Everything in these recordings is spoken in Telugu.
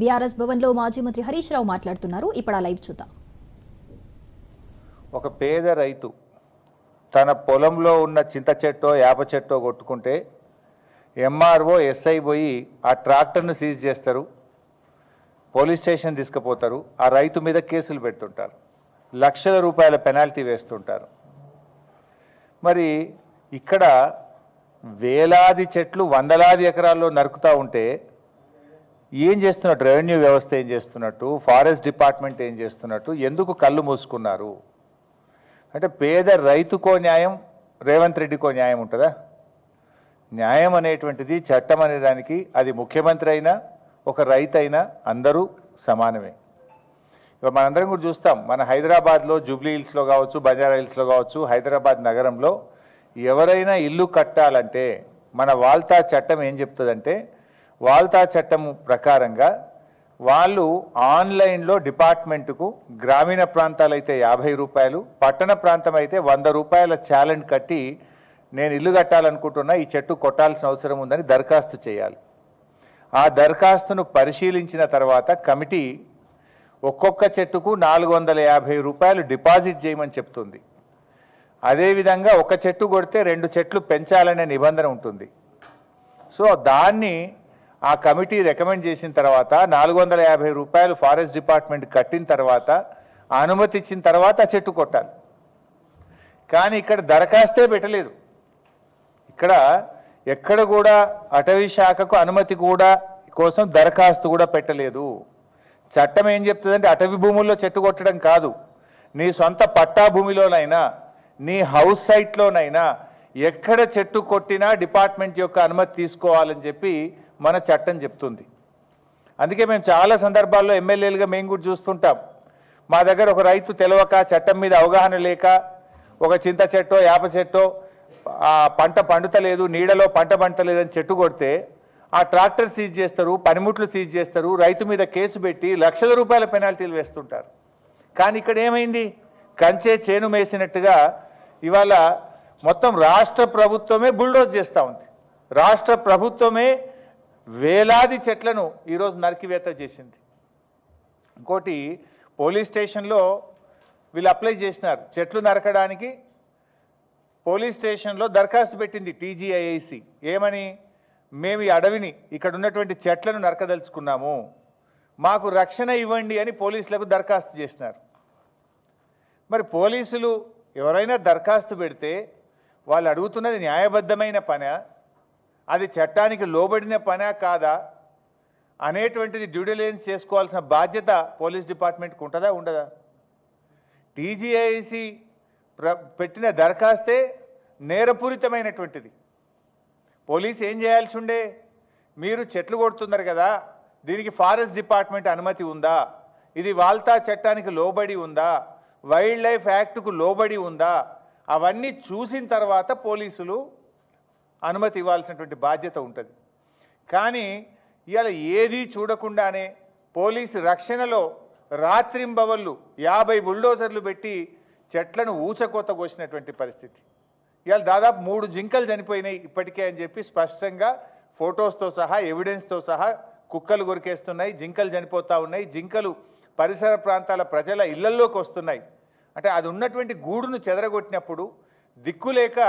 బీఆర్ఎస్ భవన్లో మాజీ మంత్రి హరీష్ రావు మాట్లాడుతున్నారు. ఇప్పుడు ఆ లైవ్ చూద్దాం. ఒక పేద రైతు తన పొలంలో ఉన్న చింత చెట్టో యాప చెట్టో కొట్టుకుంటే ఎంఆర్ఓ ఎస్ఐ పోయి ఆ ట్రాక్టర్ను సీజ్ చేస్తారు, పోలీస్ స్టేషన్ తీసుకుపోతారు, ఆ రైతు మీద కేసులు పెడుతుంటారు, లక్షల రూపాయల పెనాల్టీ వేస్తుంటారు. మరి ఇక్కడ వేలాది చెట్లు వందలాది ఎకరాల్లో నరుకుతూ ఉంటే ఏం చేస్తున్నట్టు, రెవెన్యూ వ్యవస్థ ఏం చేస్తున్నట్టు, ఫారెస్ట్ డిపార్ట్మెంట్ ఏం చేస్తున్నట్టు, ఎందుకు కళ్ళు మూసుకున్నారు? అంటే పేద రైతుకో న్యాయం, రేవంత్ రెడ్డికో న్యాయం ఉంటుందా? న్యాయం అనేటువంటిది చట్టం అనే దానికి అది ముఖ్యమంత్రి అయినా ఒక రైతు అయినా అందరూ సమానమే. ఇక మనందరం కూడా చూస్తాం, మన హైదరాబాద్లో జూబ్లీ హిల్స్లో కావచ్చు, బంజారా హిల్స్లో కావచ్చు, హైదరాబాద్ నగరంలో ఎవరైనా ఇల్లు కట్టాలంటే మన వాల్తా చట్టం ఏం చెప్తుందంటే, వాల్తా చట్టం ప్రకారంగా వాళ్ళు ఆన్లైన్లో డిపార్ట్మెంటుకు గ్రామీణ ప్రాంతాలు అయితే 50 రూపాయలు, పట్టణ ప్రాంతం అయితే 100 రూపాయల ఛాలెంజ్ కట్టి నేను ఇల్లు కట్టాలనుకుంటున్నా, ఈ చెట్టు కొట్టాల్సిన అవసరం ఉందని దరఖాస్తు చేయాలి. ఆ దరఖాస్తును పరిశీలించిన తర్వాత కమిటీ ఒక్కొక్క చెట్టుకు 450 రూపాయలు డిపాజిట్ చేయమని చెప్తుంది. అదేవిధంగా ఒక చెట్టు కొడితే 2 చెట్లు పెంచాలనే నిబంధన ఉంటుంది. సో దాన్ని ఆ కమిటీ రికమెండ్ చేసిన తర్వాత 450 రూపాయలు ఫారెస్ట్ డిపార్ట్మెంట్ కట్టిన తర్వాత అనుమతి ఇచ్చిన తర్వాత ఆ చెట్టు కొట్టాలి. కానీ ఇక్కడ దరఖాస్తే పెట్టలేదు. ఇక్కడ ఎక్కడ కూడా అటవీ శాఖకు అనుమతి కూడా కోసం దరఖాస్తు కూడా పెట్టలేదు. చట్టం ఏం చెప్తుందంటే అటవీ భూముల్లో చెట్టు కొట్టడం కాదు, నీ సొంత పట్టా భూమిలోనైనా నీ హౌస్ సైట్లోనైనా ఎక్కడ చెట్టు కొట్టినా డిపార్ట్మెంట్ యొక్క అనుమతి తీసుకోవాలని చెప్పి మన చట్టం చెప్తుంది. అందుకే మేము చాలా సందర్భాల్లో ఎమ్మెల్యేలుగా మేము కూడా చూస్తుంటాం, మా దగ్గర ఒక రైతు తెలవక, చట్టం మీద అవగాహన లేక ఒక చింత చెట్టో యాప చెట్టో పంట పండుతలేదు, నీడలో పంట పండలేదని చెట్టు కొడితే ఆ ట్రాక్టర్ సీజ్ చేస్తారు, పనిముట్లు సీజ్ చేస్తారు, రైతు మీద కేసు పెట్టి లక్షల రూపాయల పెనాల్టీలు వేస్తుంటారు. కానీ ఇక్కడ ఏమైంది, కంచే చేను మేసినట్టుగా ఇవాళ మొత్తం రాష్ట్ర ప్రభుత్వమే బుల్డోజ్ చేస్తూ ఉంది. రాష్ట్ర ప్రభుత్వమే వేలాది చెట్లను ఈరోజు నరికివేత చేసింది. ఇంకోటి, పోలీస్ స్టేషన్లో వీళ్ళు అప్లై చేసినారు చెట్లు నరకడానికి. పోలీస్ స్టేషన్లో దరఖాస్తు పెట్టింది టీజీఐఐసి, ఏమని, మేము ఈ అడవిని ఇక్కడ ఉన్నటువంటి చెట్లను నరకదలుచుకున్నాము, మాకు రక్షణ ఇవ్వండి అని పోలీసులకు దరఖాస్తు చేసినారు. మరి పోలీసులు ఎవరైనా దరఖాస్తు పెడితే వాళ్ళు అడుగుతున్నది న్యాయబద్ధమైన పనా, అది చట్టానికి లోబడిన పనా కాదా అనేటువంటిది డ్యూ డిలిజెన్స్ చేసుకోవాల్సిన బాధ్యత పోలీస్ డిపార్ట్మెంట్కి ఉంటుందా ఉండదా? టీజీఐసి పెట్టిన దరఖాస్తే నేరపూరితమైనటువంటిది. పోలీస్ ఏం చేయాల్సి ఉండే, మీరు చెట్లు కొడుతున్నారు కదా, దీనికి ఫారెస్ట్ డిపార్ట్మెంట్ అనుమతి ఉందా, ఇది వాల్తా చట్టానికి లోబడి ఉందా, వైల్డ్ లైఫ్ యాక్ట్కు లోబడి ఉందా, అవన్నీ చూసిన తర్వాత పోలీసులు అనుమతి ఇవ్వాల్సినటువంటి బాధ్యత ఉంటుంది. కానీ ఇవాళ ఏది చూడకుండానే పోలీసు రక్షణలో రాత్రింబవళ్ళు 50 బుల్డోజర్లు పెట్టి చెట్లను ఊచకోత కోసినటువంటి పరిస్థితి. ఇవాళ దాదాపు 3 జింకలు చనిపోయినాయి ఇప్పటికే అని చెప్పి స్పష్టంగా ఫొటోస్తో సహా ఎవిడెన్స్తో సహా కుక్కలు కొరికేస్తున్నాయి, జింకలు చనిపోతూ ఉన్నాయి, జింకలు పరిసర ప్రాంతాల ప్రజల ఇళ్లల్లోకి వస్తున్నాయి. అంటే అది ఉన్నటువంటి గూడును చెదరగొట్టినప్పుడు దిక్కులేక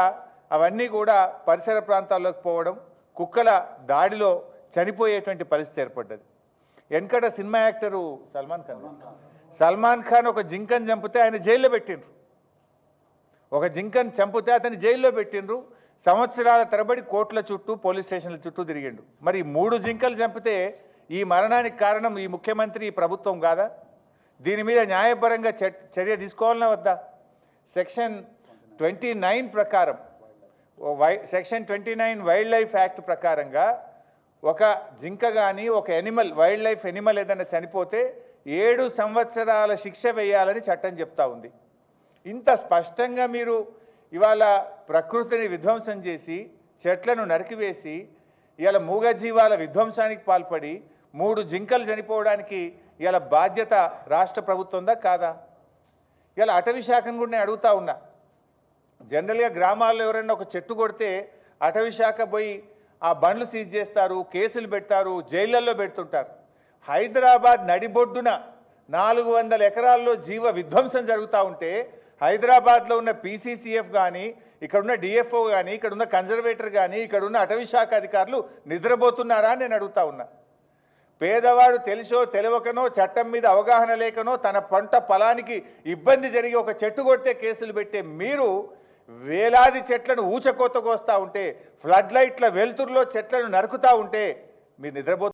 అవన్నీ కూడా పరిసర ప్రాంతాల్లోకి పోవడం, కుక్కల దాడిలో చనిపోయేటువంటి పరిస్థితి ఏర్పడ్డది. వెనకట సినిమా యాక్టరు సల్మాన్ ఖాన్ ఒక జింకను చంపితే ఆయన జైల్లో పెట్టిండ్రు, ఒక జింకను చంపితే అతన్ని జైల్లో పెట్టిండ్రు, సంవత్సరాల తరబడి కోర్టుల చుట్టూ పోలీస్ స్టేషన్ల చుట్టూ తిరిగిండు. మరి 3 జింకలు చంపితే ఈ మరణానికి కారణం ఈ ముఖ్యమంత్రి, ఈ ప్రభుత్వం కాదా? దీని మీద న్యాయపరంగా చర్య తీసుకోవాలన్నా వద్దా? సెక్షన్ 29 ప్రకారం, సెక్షన్ 29 వైల్డ్ లైఫ్ యాక్ట్ ప్రకారంగా ఒక జింక కానీ ఒక ఎనిమల్, వైల్డ్ లైఫ్ ఎనిమల్ ఏదైనా చనిపోతే 7 సంవత్సరాల శిక్ష వేయాలని చట్టం చెప్తా ఉంది. ఇంత స్పష్టంగా మీరు ఇవాళ ప్రకృతిని విధ్వంసం చేసి చెట్లను నరికివేసి ఇవాళ మూగజీవాల విధ్వంసానికి పాల్పడి 3 జింకలు చనిపోవడానికి ఇవాళ బాధ్యత రాష్ట్ర ప్రభుత్వందా కాదా? ఇవాళ అటవీ శాఖను కూడా నేను అడుగుతా ఉన్నా, జనరల్గా గ్రామాల్లో ఎవరైనా ఒక చెట్టు కొడితే అటవీ శాఖ పోయి ఆ బండ్లు సీజ్ చేస్తారు, కేసులు పెడతారు, జైళ్ళల్లో పెడుతుంటారు. హైదరాబాద్ నడిబొడ్డున 400 ఎకరాల్లో జీవ విధ్వంసం జరుగుతూ ఉంటే హైదరాబాద్లో ఉన్న పీసీసీఎఫ్ కానీ ఇక్కడున్న డిఎఫ్ఓ కానీ ఇక్కడున్న కన్జర్వేటర్ కానీ ఇక్కడున్న అటవీ శాఖ అధికారులు నిద్రపోతున్నారా అని నేను అడుగుతా ఉన్నా. పేదవాడు తెలిసో తెలియకనో చట్టం మీద అవగాహన లేకనో తన పంట పొలానికి ఇబ్బంది జరిగి ఒక చెట్టు కొడితే కేసులు పెట్టే మీరు వేలాది చెట్లను ఊచకోత కోస్తా ఉంటే ఫ్లడ్ లైట్ల వెలుతురులో చెట్లను నరుకుతా ఉంటే మీరు నిద్రపో